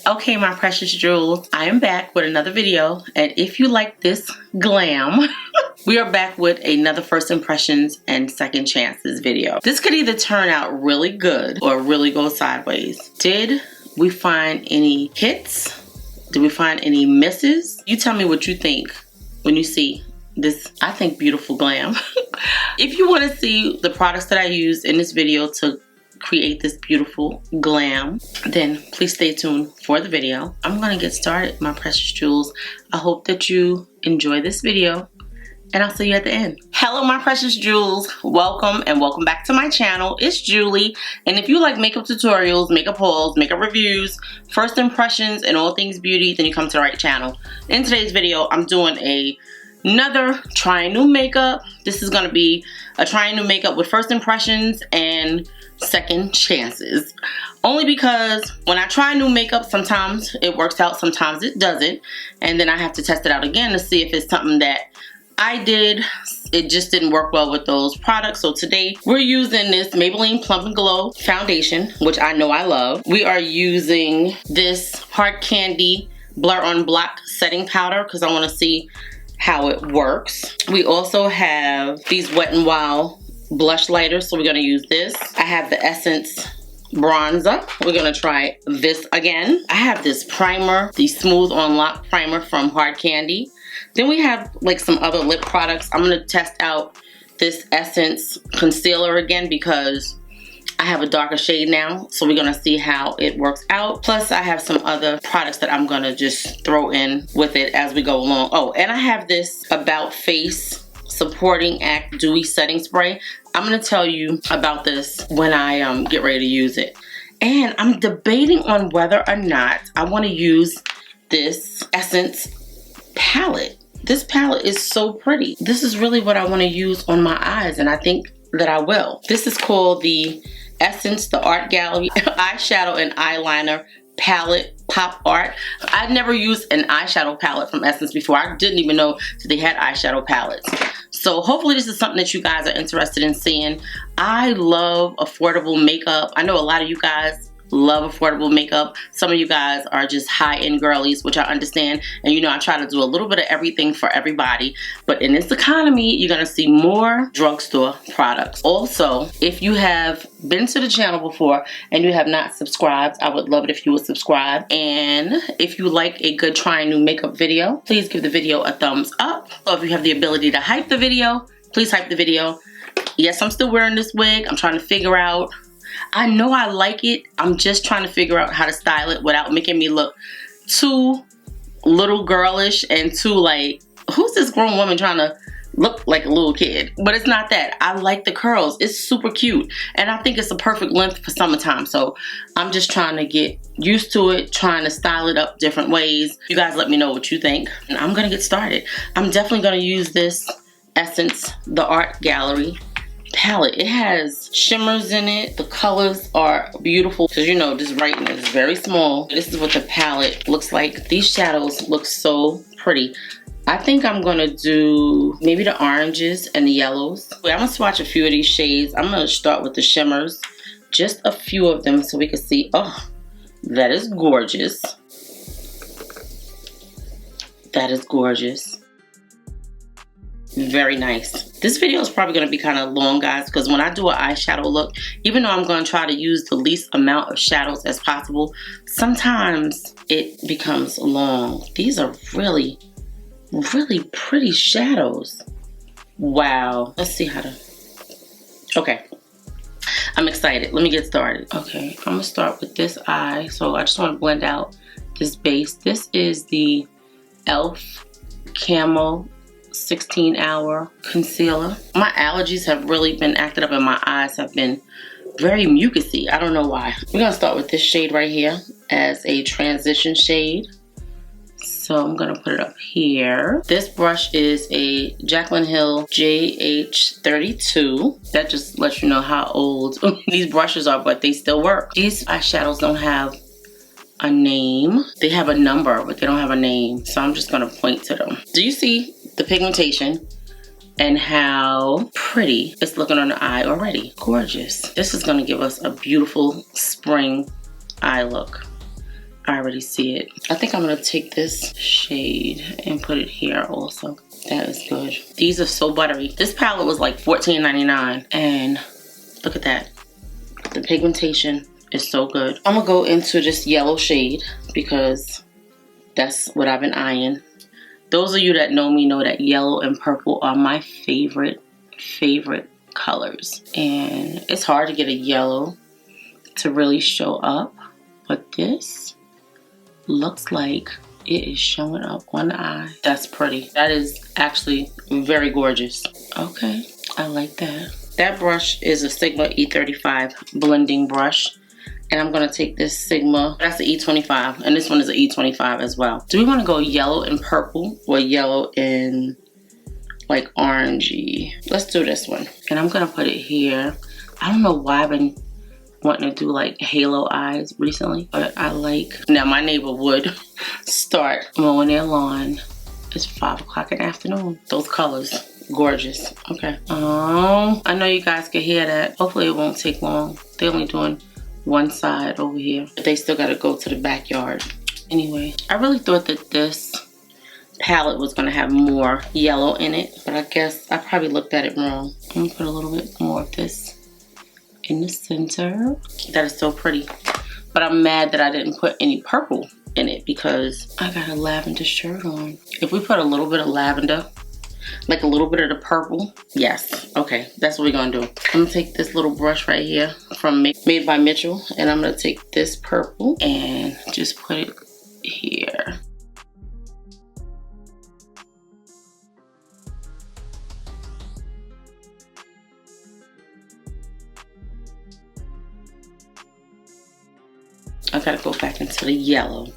Okay, my precious jewels, I am back with another video, and if you like this glam, we are back with another first impressions and second chances video. This could either turn out really good or really go sideways. Did we find any hits? Did we find any misses? You tell me what you think when you see this, I think, beautiful glam. If you want to see the products that I used in this video to create this beautiful glam, then please stay tuned for the video. I'm gonna get started, my precious jewels. I hope that you enjoy this video, and I'll see you at the end. Hello, my precious jewels. Welcome and welcome back to my channel. It's Julie, and if you like makeup tutorials, makeup hauls, makeup reviews, first impressions, and all things beauty, then you come to the right channel. In today's video, I'm doing another trying new makeup. This is gonna be a trying new makeup with first impressions and second chances, only because when I try new makeup, sometimes it works out, sometimes it doesn't, and then I have to test it out again to see if it's something that I did, it just didn't work well with those products. So today we're using this Maybelline Plump and Glow foundation, which I know I love. We are using this Hard Candy Blur on Black setting powder because I want to see how it works. We also have these Wet n Wild blush lighters, so we're going to use this. I have the Essence bronzer. We're going to try this again. I have this primer, the Smooth on Lock primer from Hard Candy. Then we have like some other lip products. I'm going to test out this Essence concealer again because I have a darker shade now, so we're going to see how it works out. Plus I have some other products that I'm going to just throw in with it as we go along. Oh, and I have this About Face Supporting Act Dewy Setting Spray. I'm going to tell you about this when I get ready to use it. And I'm debating on whether or not I want to use this Essence palette. This palette is so pretty. This is really what I want to use on my eyes, and I think that I will. This is called the Essence The Art Gallery Eyeshadow and Eyeliner Palette Pop Art. I've never used an eyeshadow palette from Essence before. I didn't even know that they had eyeshadow palettes. So hopefully this is something that you guys are interested in seeing. I love affordable makeup. I know a lot of you guys love affordable makeup. Some of you guys are just high-end girlies, which I understand, and you know I try to do a little bit of everything for everybody, but in this economy you're gonna see more drugstore products. Also, if you have been to the channel before and you have not subscribed, I would love it if you would subscribe. And if you like a good trying new makeup video, please give the video a thumbs up. So if you have the ability to hype the video, please hype the video. Yes, I'm still wearing this wig. I'm trying to figure out, I know I like it. I'm just trying to figure out how to style it without making me look too little girlish and too like, who's this grown woman trying to look like a little kid? But it's not that. I like the curls. It's super cute. And I think it's a perfect length for summertime. So I'm just trying to get used to it, trying to style it up different ways. You guys let me know what you think. And I'm going to get started. I'm definitely going to use this Essence The Art Gallery palette. It has shimmers in it. The colors are beautiful because you know this writing is very small. This is what the palette looks like. These shadows look so pretty. I think I'm gonna do maybe the oranges and the yellows. I'm gonna swatch a few of these shades. I'm gonna start with the shimmers, just a few of them so we can see. Oh, that is gorgeous. That is gorgeous. Very nice. This video is probably going to be kind of long, guys, because when I do an eyeshadow look, even though I'm going to try to use the least amount of shadows as possible, sometimes it becomes long. These are really, really pretty shadows. Wow. Let's see how to... Okay. I'm excited. Let me get started. Okay, I'm going to start with this eye. So I just want to blend out this base. This is the e.l.f. Camo 16-hour concealer. My allergies have really been acted up and my eyes have been very mucousy. I don't know why. We're gonna start with this shade right here as a transition shade. So I'm gonna put it up here. This brush is a Jaclyn Hill JH32. That just lets you know how old these brushes are, but they still work. These eyeshadows don't have a name. They have a number, but they don't have a name. So I'm just gonna point to them. Do you see the pigmentation and how pretty it's looking on the eye already? Gorgeous. This is gonna give us a beautiful spring eye look. I already see it. I think I'm gonna take this shade and put it here also. That is good. These are so buttery. This palette was like $14.99, and look at that. The pigmentation is so good. I'm gonna go into this yellow shade because that's what I've been eyeing. Those of you that know me know that yellow and purple are my favorite colors. And it's hard to get a yellow to really show up, but this looks like it is showing up on the eye. That's pretty. That is actually very gorgeous. Okay, I like that. That brush is a Sigma E35 blending brush. And I'm gonna take this Sigma, that's the E25, and this one is an E25 as well. Do we wanna go yellow and purple or yellow and like orangey? Let's do this one. And I'm gonna put it here. I don't know why I've been wanting to do like halo eyes recently, but I like, now my neighbor would start mowing their lawn. It's 5 o'clock in the afternoon. Those colors, gorgeous. Okay. I know you guys can hear that. Hopefully it won't take long. They're only doing one side over here, but they still gotta go to the backyard. Anyway, I really thought that this palette was gonna have more yellow in it, but I guess I probably looked at it wrong. I'm gonna put a little bit more of this in the center. That is so pretty. But I'm mad that I didn't put any purple in it because I got a lavender shirt on. If we put a little bit of lavender, like a little bit of the purple, yes. Okay, that's what we're gonna do. I'm gonna take this little brush right here from Made by Mitchell, and I'm gonna take this purple and just put it here. I gotta go back into the yellow.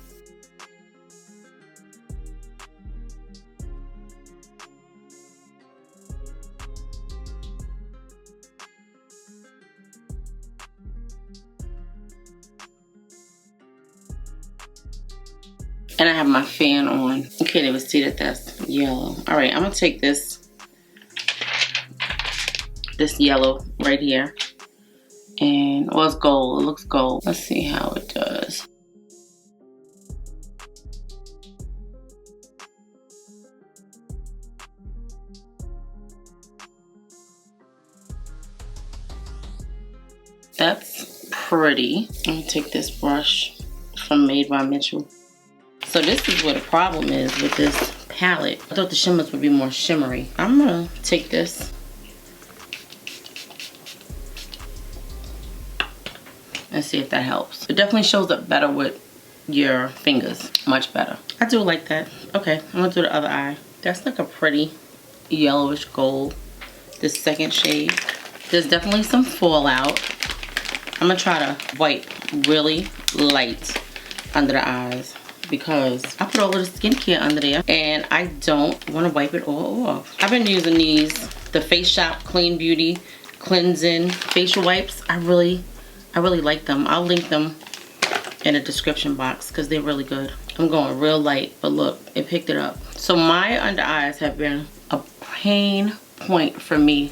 And I have my fan on. You can't even see that that's yellow. All right, I'm gonna take this yellow right here. And, well, it's gold, it looks gold. Let's see how it does. That's pretty. I'm gonna take this brush from Made by Mitchell. So this is what the problem is with this palette. I thought the shimmers would be more shimmery. I'm gonna take this and see if that helps. It definitely shows up better with your fingers, much better. I do like that. Okay, I'm gonna do the other eye. That's like a pretty yellowish gold, this second shade. There's definitely some fallout. I'm gonna try to wipe really light under the eyes because I put all of the skincare under there and I don't want to wipe it all off. I've been using these, the Face Shop Clean Beauty Cleansing Facial Wipes. I really like them. I'll link them in the description box because they're really good. I'm going real light, but look, it picked it up. So my under eyes have been a pain point for me.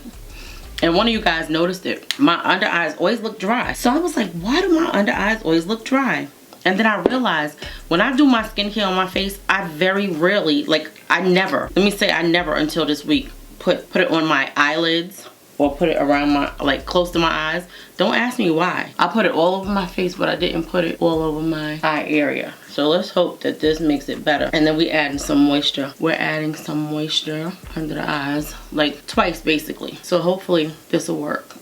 And one of you guys noticed it. My under eyes always look dry. So I was like, why do my under eyes always look dry? And then I realized when I do my skincare on my face, I very rarely, like I never until this week, put it on my eyelids or put it around my, like close to my eyes. Don't ask me why. I put it all over my face, but I didn't put it all over my eye area. So let's hope that this makes it better. And then we adding some moisture. We're adding some moisture under the eyes, like twice basically. So hopefully this will work.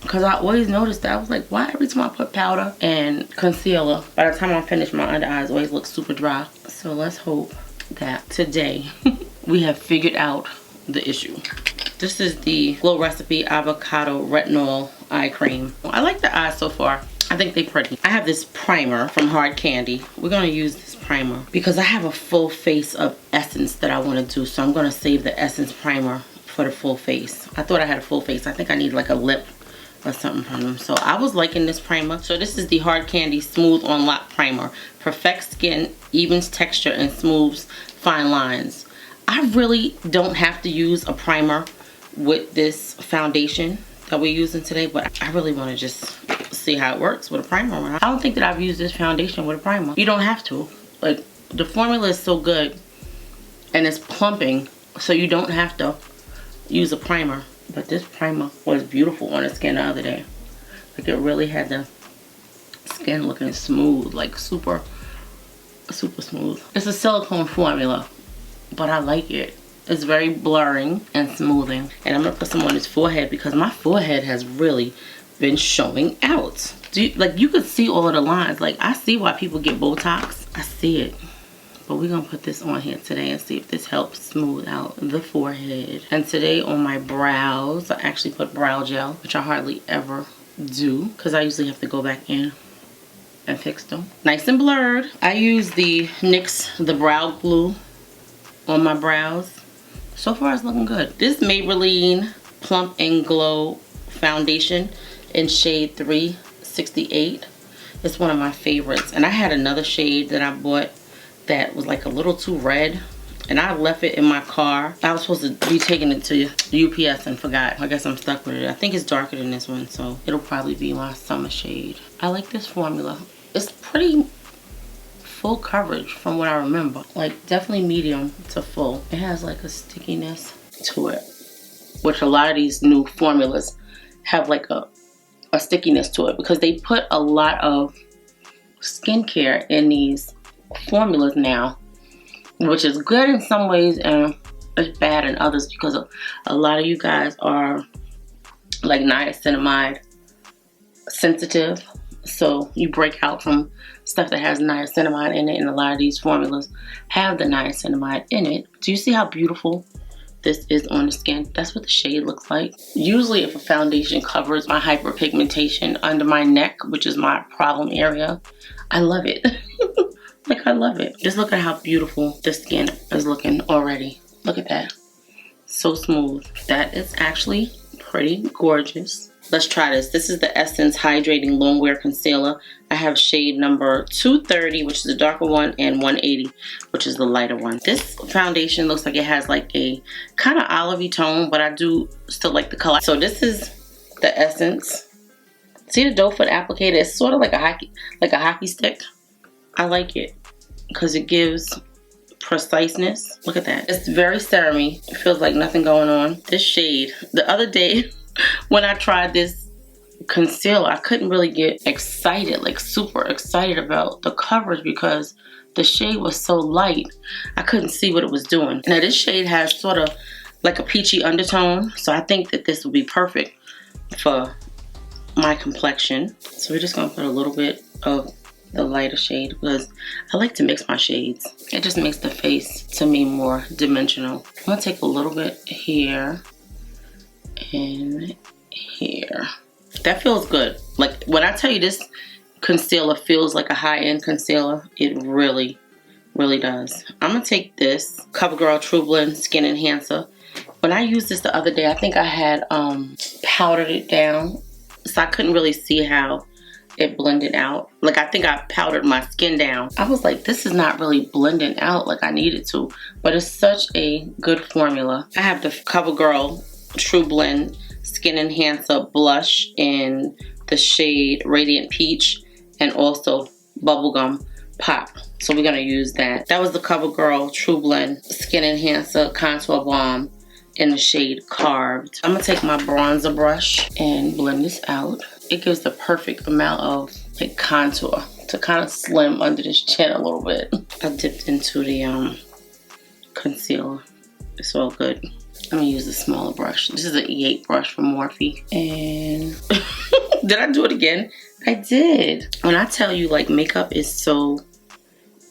Because I always noticed that. I was like, why every time I put powder and concealer, by the time I finish, my under eyes always look super dry. So let's hope that today we have figured out the issue. This is the Glow Recipe Avocado Retinol Eye Cream. I like the eyes so far. I think they're pretty. I have this primer from Hard Candy. We're gonna use this primer because I have a full face of essence that I wanna do. So I'm gonna save the essence primer for the full face. I thought I had a full face. I think I need like a lip or something from them. So I was liking this primer. So this is the Hard Candy Smooth On Lock Primer. Perfects skin, evens texture, and smooths fine lines. I really don't have to use a primer with this foundation that we're using today, but I really want to just see how it works with a primer on. I don't think that I've used this foundation with a primer. You don't have to. Like, the formula is so good and it's plumping, so you don't have to use a primer. But this primer was beautiful on the skin the other day. Like, it really had the skin looking smooth, like super smooth. It's a silicone formula, but I like it. It's very blurring and smoothing. And I'm gonna put some on his forehead because my forehead has really been showing out. Like, you could see all of the lines. Like, I see why people get Botox. I see it. But we're gonna put this on here today and see if this helps smooth out the forehead. And today on my brows, I actually put brow gel, which I hardly ever do because I usually have to go back in and fix them. Nice and blurred. I use the NYX, the brow glue on my brows. So far it's looking good. This Maybelline Plump and Glow foundation in shade 368. It's one of my favorites. And I had another shade that I bought that was like a little too red, and I left it in my car. I was supposed to be taking it to UPS and forgot. I guess I'm stuck with it. I think it's darker than this one, so it'll probably be my summer shade. I like this formula. It's pretty full coverage from what I remember. Like, definitely medium to full. It has like a stickiness to it, which a lot of these new formulas have like a stickiness to it because they put a lot of skincare in these formulas now, which is good in some ways and it's bad in others because a lot of you guys are like niacinamide sensitive, so you break out from stuff that has niacinamide in it, and a lot of these formulas have the niacinamide in it. Do you see how beautiful this is on the skin? That's what the shade looks like. Usually if a foundation covers my hyperpigmentation under my neck, which is my problem area, I love it. Like, I love it. Just look at how beautiful the skin is looking already. Look at that. So smooth. That is actually pretty gorgeous. Let's try this. This is the Essence Hydrating Longwear Concealer. I have shade number 230, which is the darker one, and 180, which is the lighter one. This foundation looks like it has like a kind of olivey tone, but I do still like the color. So this is the Essence. See the doe foot applicator? It's sort of like a hockey stick. I like it because it gives preciseness. Look at that. It's very serum-y. It feels like nothing going on. This shade, the other day when I tried this concealer, I couldn't really get excited, like super excited about the coverage because the shade was so light. I couldn't see what it was doing. Now this shade has sort of like a peachy undertone, so I think that this will be perfect for my complexion. So we're just gonna put a little bit of the lighter shade because I like to mix my shades. It just makes the face to me more dimensional. I'm gonna take a little bit here and here. That feels good. Like, when I tell you this concealer feels like a high-end concealer, it really, really does. I'm gonna take this CoverGirl True Blend Skin Enhancer. When I used this the other day, I think I had powdered it down, so I couldn't really see how it blended out. Like, I think I powdered my skin down. I was like, this is not really blending out like I needed to, but it's such a good formula. I have the CoverGirl True Blend Skin Enhancer Blush in the shade Radiant Peach and also Bubblegum Pop. So we're gonna use that. That was the CoverGirl True Blend Skin Enhancer Contour Balm in the shade Carved. I'm gonna take my bronzer brush and blend this out. It gives the perfect amount of like contour to kind of slim under this chin a little bit. I dipped into the concealer. It's all good. I'm gonna use the smaller brush. This is an E8 brush from Morphe. And did I do it again? I did. When I tell you, like, makeup is so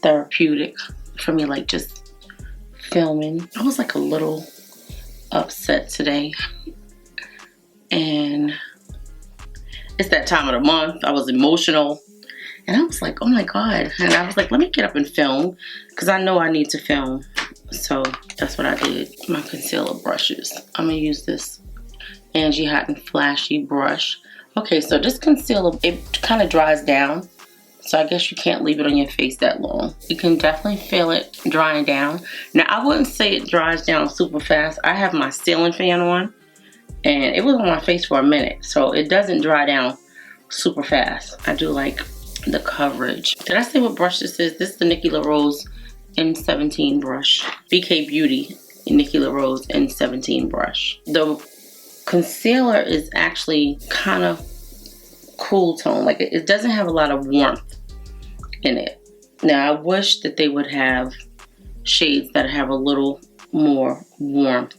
therapeutic for me, like just filming. I was like a little upset today. And it's that time of the month. I was emotional. And I was like, oh my God. And I was like, let me get up and film because I know I need to film. So that's what I did. My concealer brushes. I'm gonna use this Angie Hot and Flashy brush. Okay, so this concealer, it kind of dries down. So I guess you can't leave it on your face that long. You can definitely feel it drying down. Now, I wouldn't say it dries down super fast. I have my ceiling fan on and it was on my face for a minute. So it doesn't dry down super fast. I do like the coverage. Did I say what brush this is? This is the Nikki LaRose M17 brush. BK Beauty Nikki LaRose M17 brush. The concealer is actually kind of cool tone. Like it doesn't have a lot of warmth in it. Now I wish that they would have shades that have a little more warmth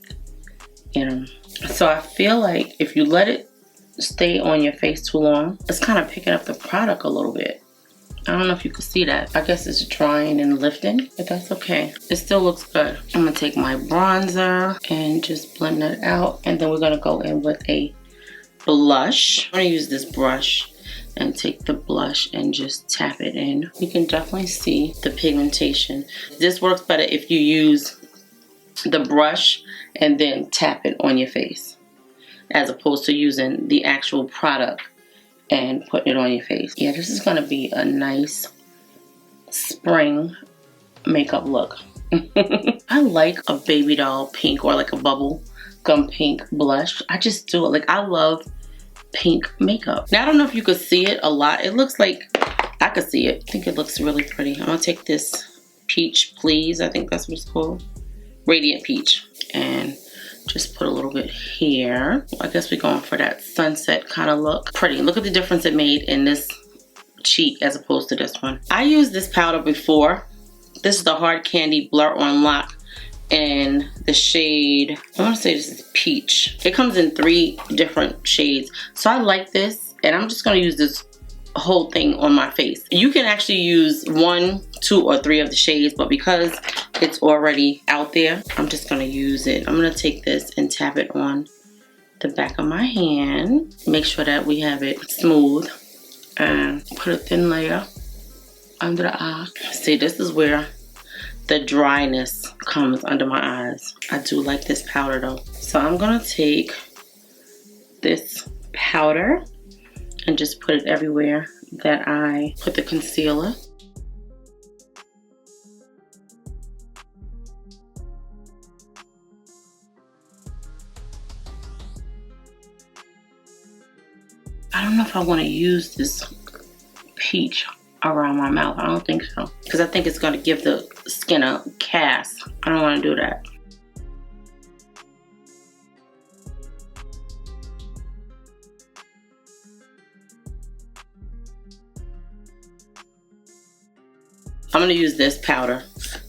in them. So I feel like if you let it stay on your face too long, it's kind of picking up the product a little bit. I don't know if you can see that. I guess it's drying and lifting, but that's okay. It still looks good. I'm gonna take my bronzer and just blend that out. And then we're gonna go in with a blush. I'm gonna use this brush and take the blush and just tap it in. You can definitely see the pigmentation. This works better if you use the brush and then tap it on your face, as opposed to using the actual product and putting it on your face. Yeah, this is gonna be a nice spring makeup look. I like a baby doll pink or like a bubble gum pink blush. I just do it. Like, I love pink makeup. Now, I don't know if you could see it a lot. It looks like I could see it. I think it looks really pretty. I'm gonna take this Peach Please, I think that's what it's called. Radiant Peach. And just put a little bit here. I guess we're going for that sunset kind of look. Pretty. Look at the difference it made in this cheek as opposed to this one. I used this powder before. This is the Hard Candy Blur on Lock in the shade, I want to say this is Peach. It comes in 3 different shades. So I like this, and I'm just going to use this whole thing on my face. You can actually use 1, 2, or 3 of the shades, but because it's already out there, I'm just gonna use it. I'm gonna take this and tap it on the back of my hand. Make sure that we have it smooth and put a thin layer under the eye. See, this is where the dryness comes under my eyes. I do like this powder though. So I'm gonna take this powder and just put it everywhere that I put the concealer. I don't know if I want to use this peach around my mouth. I don't think so, because I think it's going to give the skin a cast. I don't want to do that. I'm going to use this powder.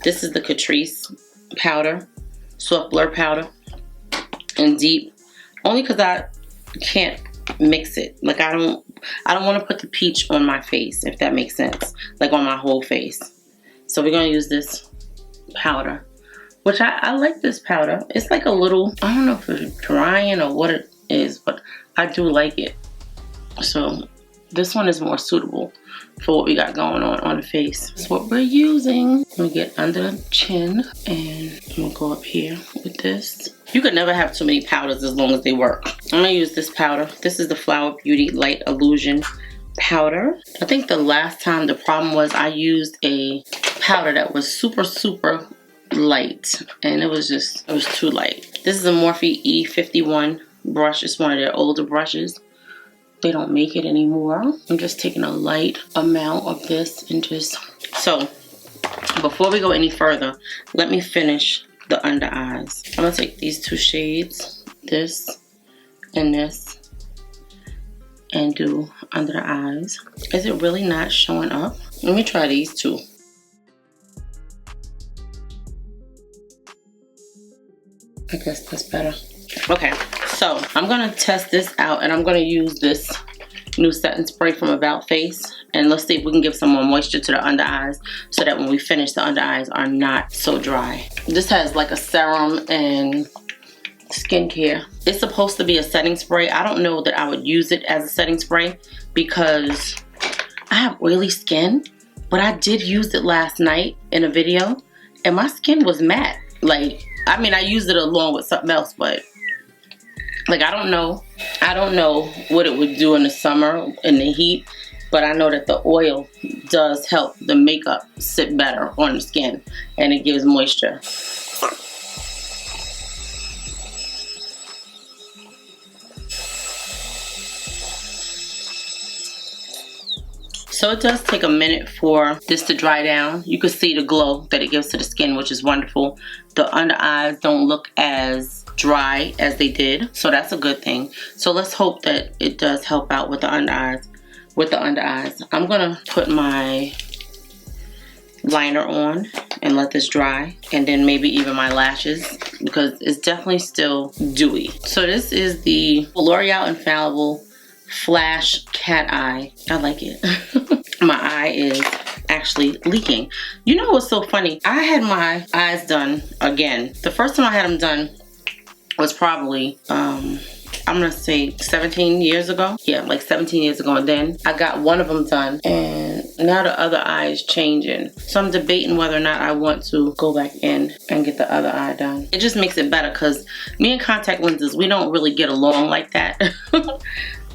This is the Catrice powder, soft blur powder in deep, only because I can't mix it. Like, I don't want to put the peach on my face, if that makes sense, like on my whole face. So we're going to use this powder, which I like this powder. It's like a little, I don't know if it's drying or what it is, but I do like it. So this one is more suitable for what we got going on the face. That's what we're using. I'm gonna get under the chin and I'm gonna go up here with this. You could never have too many powders as long as they work. I'm gonna use this powder. This is the Flower Beauty Light Illusion powder. I think the last time the problem was I used a powder that was super light, and it was too light. This is a Morphe E51 brush. It's one of their older brushes. They don't make it anymore. I'm just taking a light amount of this and just... So, before we go any further, let me finish the under eyes. I'm gonna take these 2 shades, this and this, and do under the eyes. Is it really not showing up? Let me try these 2. I guess that's better. Okay, so I'm gonna test this out, and I'm gonna use this new setting spray from About Face, and let's see if we can give some more moisture to the under eyes so that when we finish, the under eyes are not so dry. This has like a serum and skincare. It's supposed to be a setting spray. I don't know that I would use it as a setting spray because I have oily skin, but I did use it last night in a video and my skin was matte. Like, I mean, I used it along with something else, but like, I don't know what it would do in the summer in the heat, but I know that the oil does help the makeup sit better on the skin and it gives moisture. So it does take a minute for this to dry down. You can see the glow that it gives to the skin, which is wonderful. The under eyes don't look as dry as they did, so that's a good thing. So let's hope that it does help out with the under eyes. I'm gonna put my liner on and let this dry, and then maybe even my lashes, because it's definitely still dewy. So this is the L'Oreal Infallible Flash Cat Eye. I like it. My eye is actually leaking. You know what's so funny? I had my eyes done again. The first time I had them done was probably I'm gonna say 17 years ago. Yeah, like 17 years ago. And then I got one of them done, and now the other eye is changing. So I'm debating whether or not I want to go back in and get the other eye done. It just makes it better, because me and contact lenses, we don't really get along like that.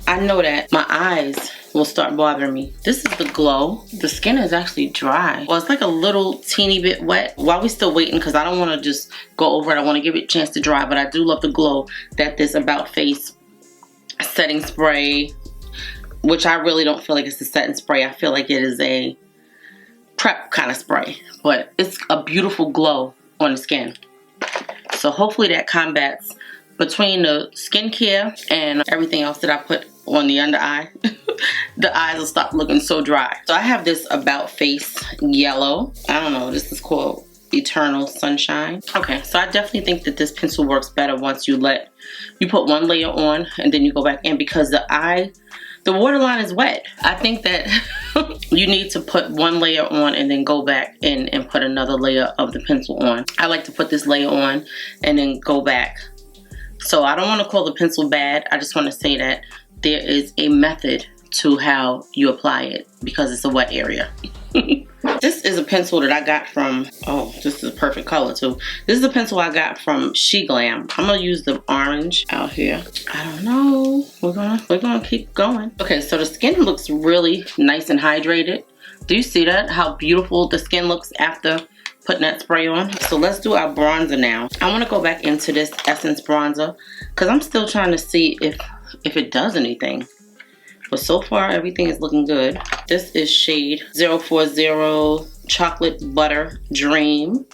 I know that my eyes will start bothering me. This is the glow. The skin is actually dry. Well, it's like a little teeny bit wet. While we're still waiting, because I don't want to just go over it, I want to give it a chance to dry, but I do love the glow that this About Face setting spray, which I really don't feel like it's a setting spray. I feel like it is a prep kind of spray, but it's a beautiful glow on the skin. So hopefully that combats, between the skincare and everything else that I put on the under eye, the eyes will stop looking so dry. So I have this About Face yellow. I don't know, this is called Eternal Sunshine. Okay, so I definitely think that this pencil works better once you put one layer on and then you go back in, because the waterline is wet. I think that you need to put one layer on and then go back in and put another layer of the pencil on. I like to put this layer on and then go back. So I don't want to call the pencil bad. I just want to say that there is a method to how you apply it, because it's a wet area. This is a pencil that I got from, oh, this is a perfect color too. This is a pencil I got from She Glam. I'm gonna use the orange out here. I don't know. We're gonna keep going. Okay, so the skin looks really nice and hydrated. Do you see that? How beautiful the skin looks after putting that spray on. So let's do our bronzer now. I want to go back into this Essence bronzer, because I'm still trying to see if it does anything. But so far everything is looking good. This is shade 040 Chocolate Butter Dream.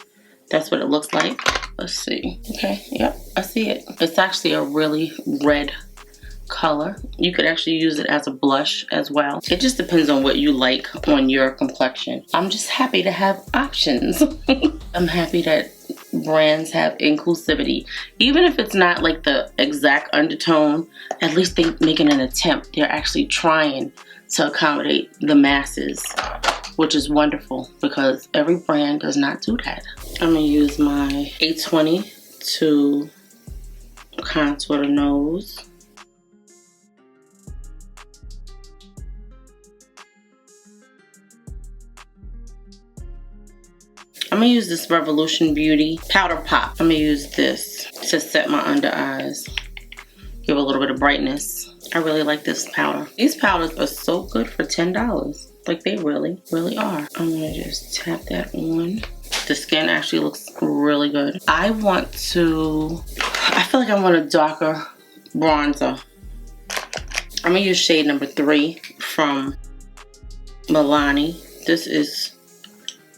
That's what it looks like. Let's see. Okay, yep, I see it. It's actually a really red color. You could actually use it as a blush as well. It just depends on what you like on your complexion. I'm just happy to have options. I'm happy that brands have inclusivity. Even if it's not like the exact undertone, at least they're making an attempt. They're actually trying to accommodate the masses, which is wonderful, because every brand does not do that. I'm gonna use my 820 to contour the nose. I'm gonna use this Revolution Beauty Powder Pop. I'm gonna use this to set my under eyes. Give a little bit of brightness. I really like this powder. These powders are so good for $10. Like, they really, really are. I'm gonna just tap that on. The skin actually looks really good. I feel like I want a darker bronzer. I'm gonna use shade number 3 from Milani. This is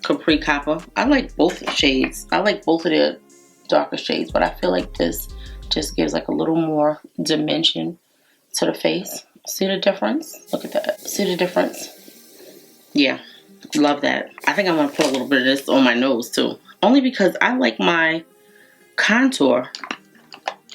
Capri Copper. I like both shades. I like both of the darker shades, but I feel like this just gives like a little more dimension to the face. See the difference? Look at that. See the difference? Yeah, love that. I think I'm gonna put a little bit of this on my nose too, only because I like my contour.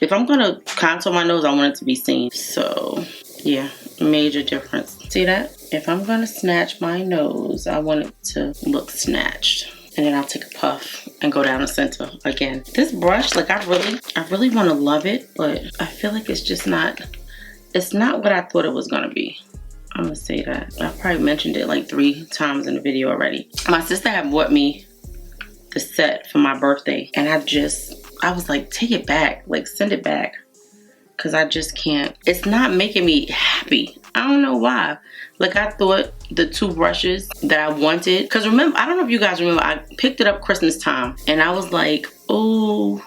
If I'm gonna contour my nose, I want it to be seen. So yeah, major difference. See that? If I'm gonna snatch my nose, I want it to look snatched. And then I'll take a puff and go down the center again. This brush, like, I really want to love it, but I feel like it's just not, it's not what I thought it was gonna be. I'm gonna say that. I probably mentioned it like 3 times in the video already. My sister had bought me the set for my birthday, and I was like, take it back, like, send it back. Cause I just can't, it's not making me happy. I don't know why. Like, I thought the 2 brushes that I wanted, cause remember, I don't know if you guys remember, I picked it up Christmas time and I was like, oh,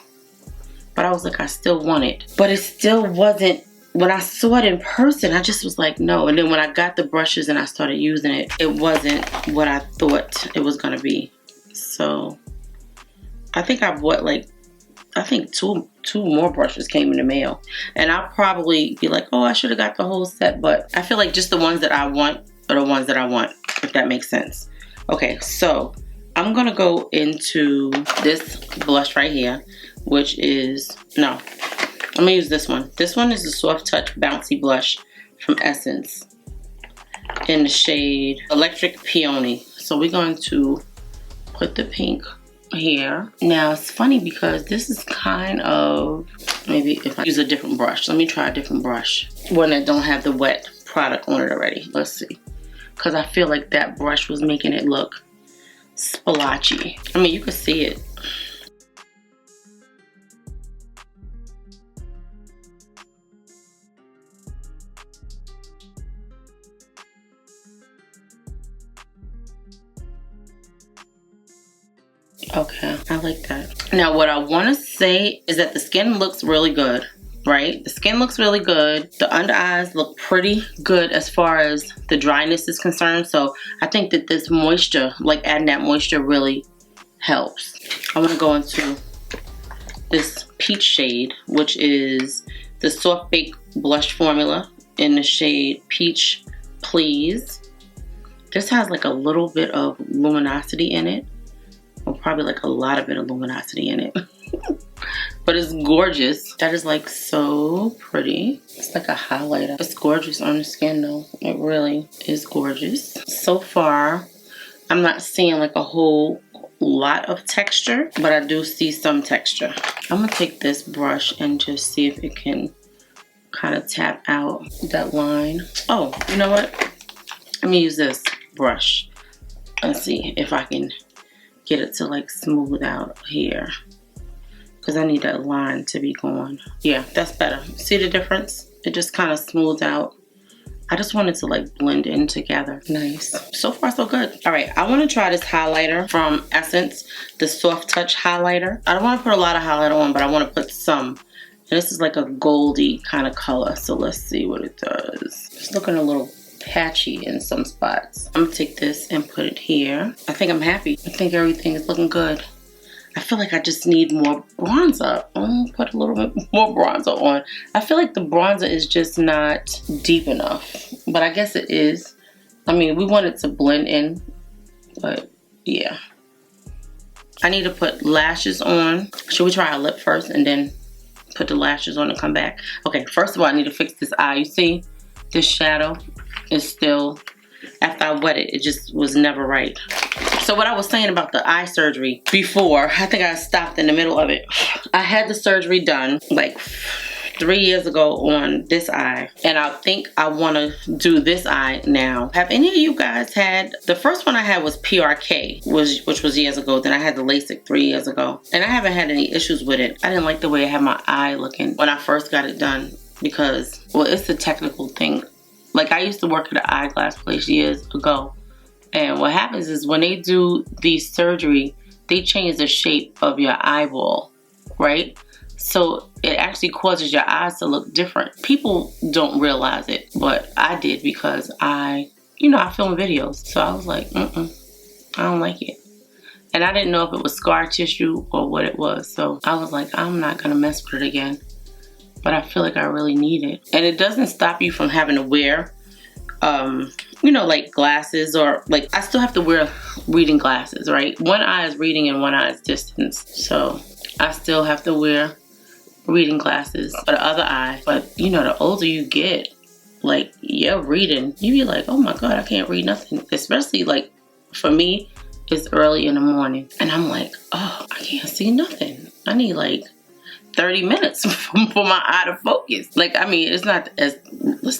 but I was like, I still want it. But it still wasn't when I saw it in person, I just was like, no. And then when I got the brushes and I started using it, it wasn't what I thought it was gonna be. So I think I bought like, I think two more brushes came in the mail. And I'll probably be like, oh, I should have got the whole set. But I feel like just the ones that I want are the ones that I want, if that makes sense. Okay, so I'm gonna go into this blush right here, which is, no, I'm gonna use this one. This one is a Soft Touch Bouncy Blush from Essence in the shade Electric Peony. So we're going to put the pink here. Now it's funny because this is kind of, maybe if I use a different brush. Let me try a different brush. One that don't have the wet product on it already. Let's see. Because I feel like that brush was making it look splotchy. I mean, you could see it. Okay, I like that. Now what I want to say is that the skin looks really good, right? The skin looks really good. The under eyes look pretty good as far as the dryness is concerned. So I think that this moisture, like adding that moisture, really helps. I want to go into this peach shade, which is the Soft Bake Blush Formula in the shade Peach Please. This has like a little bit of luminosity in it. Or probably like a lot of bit of luminosity in it. But it's gorgeous. That is like so pretty. It's like a highlighter. It's gorgeous on the skin though. It really is gorgeous. So far, I'm not seeing like a whole lot of texture, but I do see some texture. I'm gonna take this brush and just see if it can kind of tap out that line. Oh, you know what? Let me use this brush and see if I can get it to like smooth out here, because I need that line to be gone. Yeah, that's better. See the difference? It just kind of smooths out. I just want it to like blend in together. Nice. So far so good. All right, I want to try this highlighter from Essence, the Soft Touch highlighter. I don't want to put a lot of highlighter on, but I want to put some. And this is like a goldy kind of color, so let's see what it does. It's looking a little patchy in some spots. I'm gonna take this and put it here. I think I'm happy. I think everything is looking good. I feel like I just need more bronzer. I'm gonna put a little bit more bronzer on. I feel like the bronzer is just not deep enough, but I guess it is. I mean, we want it to blend in, but yeah. I need to put lashes on. Should we try our lip first and then put the lashes on and come back? Okay, first of all, I need to fix this eye. You see this shadow is still, after I wet it, it just was never right. So what I was saying about the eye surgery before, I think I stopped in the middle of it. I had the surgery done like 3 years ago on this eye, and I think I want to do this eye now. Have any of you guys had, the first one I had was PRK, which was years ago. Then I had the LASIK 3 years ago, and I haven't had any issues with it. I didn't like the way I had my eye looking when I first got it done because, well, it's a technical thing. Like, I used to work at an eyeglass place years ago, and what happens is when they do the surgery, they change the shape of your eyeball, right? So it actually causes your eyes to look different. People don't realize it, but I did because I film videos. So I was like, I don't like it. And I didn't know if it was scar tissue or what it was. So I was like, I'm not gonna mess with it again. But I feel like I really need it. And it doesn't stop you from having to wear, like glasses, or like I still have to wear reading glasses, right? One eye is reading and one eye is distance. So I still have to wear reading glasses for the other eye. But the older you get, like you're reading, you be like, oh my God, I can't read nothing. Especially like for me, it's early in the morning and I'm like, oh, I can't see nothing. I need like 30 minutes for my eye to focus. Like, I mean, it's not as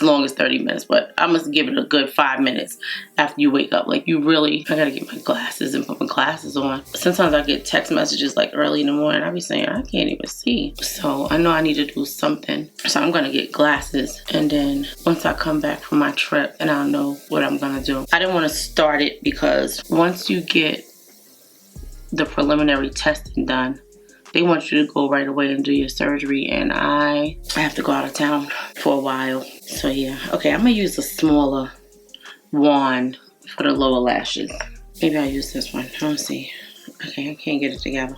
long as 30 minutes, but I must give it a good 5 minutes after you wake up. Like, you really, I gotta get my glasses and put my glasses on. Sometimes I get text messages like early in the morning. I be saying, I can't even see. So I know I need to do something. So I'm gonna get glasses. And then once I come back from my trip, and I'll know what I'm gonna do. I didn't want to start it because once you get the preliminary testing done, They want you to go right away and do your surgery, and I have to go out of town for a while. So yeah, okay, I'm gonna use a smaller wand for the lower lashes. Maybe I'll use this one. Let's see. Okay, I can't get it together.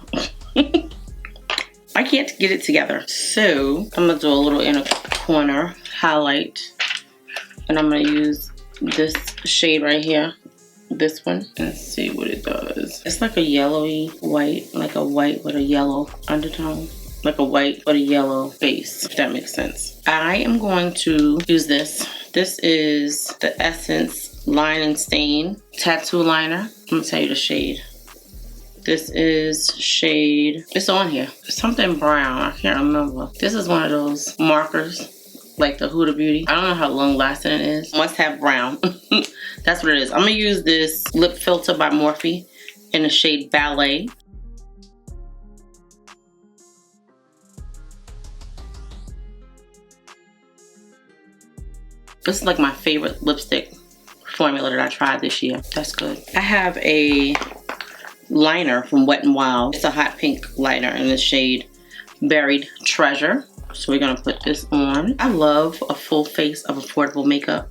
I can't get it together. So I'm gonna do a little inner corner highlight, and I'm gonna use this shade right here. This one. Let's see what it does. It's like a yellowy white, like a white with a yellow undertone. Like a white with a yellow base, if that makes sense. I am going to use this. This is the Essence Line and Stain Tattoo Liner. I'm gonna tell you the shade. This is shade, it's on here. Something brown, I can't remember. This is one of those markers, like the Huda Beauty. I don't know how long lasting it is. Must have brown. That's what it is. I'm gonna use this lip filter by Morphe in the shade Ballet. This is like my favorite lipstick formula that I tried this year. That's good. I have a liner from Wet n Wild. It's a hot pink liner in the shade Buried Treasure. So we're gonna put this on. I love a full face of affordable makeup.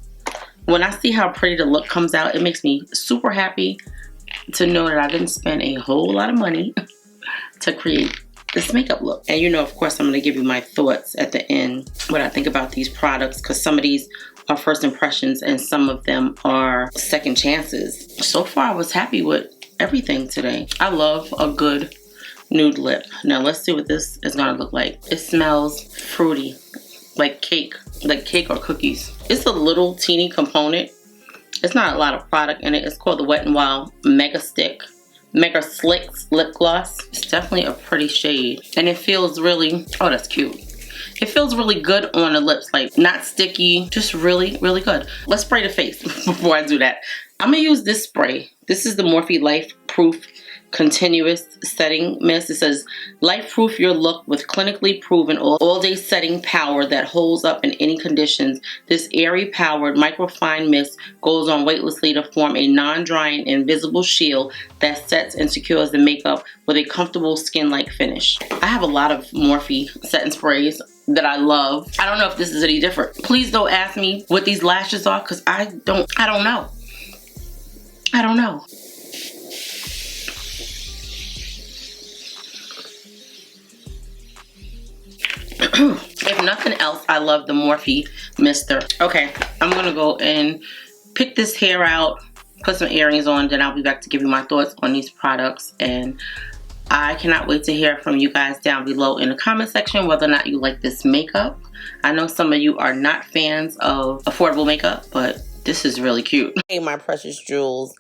When I see how pretty the look comes out, it makes me super happy to know that I didn't spend a whole lot of money to create this makeup look. And you know, of course, I'm gonna give you my thoughts at the end, what I think about these products, because some of these are first impressions and some of them are second chances. So far, I was happy with everything today. I love a good nude lip. Now let's see what this is gonna look like. It smells fruity, like cake or cookies. It's a little teeny component. It's not a lot of product in it. It's called the Wet n Wild Mega Slick Lip Gloss. It's definitely a pretty shade. And it feels really, oh, that's cute. It feels really good on the lips, like not sticky, just really, really good. Let's spray the face before I do that. I'm gonna use this spray. This is the Morphe Life Proof Continuous Setting Mist. It says, life proof your look with clinically proven all-day setting power that holds up in any conditions. This airy powered microfine mist goes on weightlessly to form a non-drying invisible shield that sets and secures the makeup with a comfortable skin-like finish. I have a lot of Morphe setting sprays that I love. I don't know if this is any different. Please don't ask me what these lashes are, because I don't know. I don't know. If nothing else, I love the Morphe Mister. Okay, I'm gonna go and pick this hair out, put some earrings on, then I'll be back to give you my thoughts on these products. And I cannot wait to hear from you guys down below in the comment section whether or not you like this makeup. I know some of you are not fans of affordable makeup, but this is really cute. Hey, my precious jewels.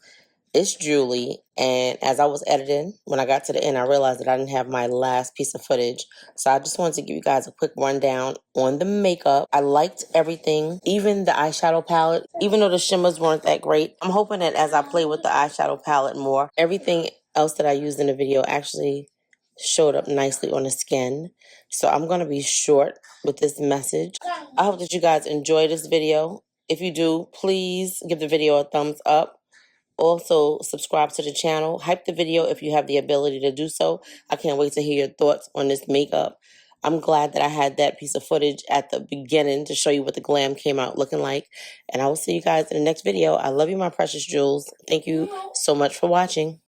It's Julie, and as I was editing, when I got to the end, I realized that I didn't have my last piece of footage. So I just wanted to give you guys a quick rundown on the makeup. I liked everything, even the eyeshadow palette, even though the shimmers weren't that great. I'm hoping that as I play with the eyeshadow palette more, everything else that I used in the video actually showed up nicely on the skin. So I'm going to be short with this message. I hope that you guys enjoy this video. If you do, please give the video a thumbs up. Also, subscribe to the channel. Hype the video if you have the ability to do so. I can't wait to hear your thoughts on this makeup. I'm glad that I had that piece of footage at the beginning to show you what the glam came out looking like. And I will see you guys in the next video. I love you, my precious jewels. Thank you so much for watching.